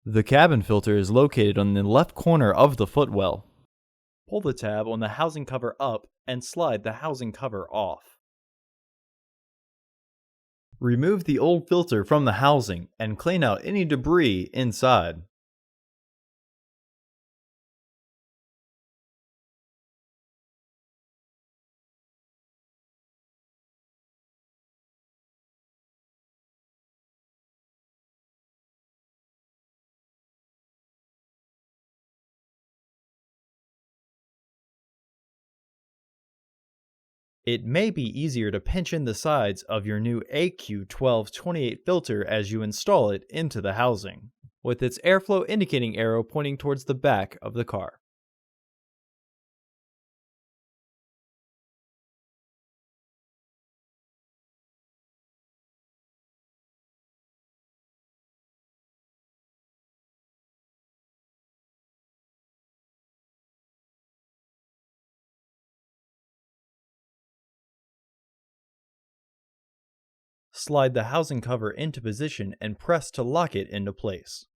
The cabin filter is located on the left corner of the footwell. Pull the tab on the housing cover up and slide the housing cover off. Remove the old filter from the housing and clean out any debris inside. It may be easier to pinch in the sides of your new AQ1228 filter as you install it into the housing, with its airflow indicating arrow pointing towards the back of the car. Slide the housing cover into position and press to lock it into place.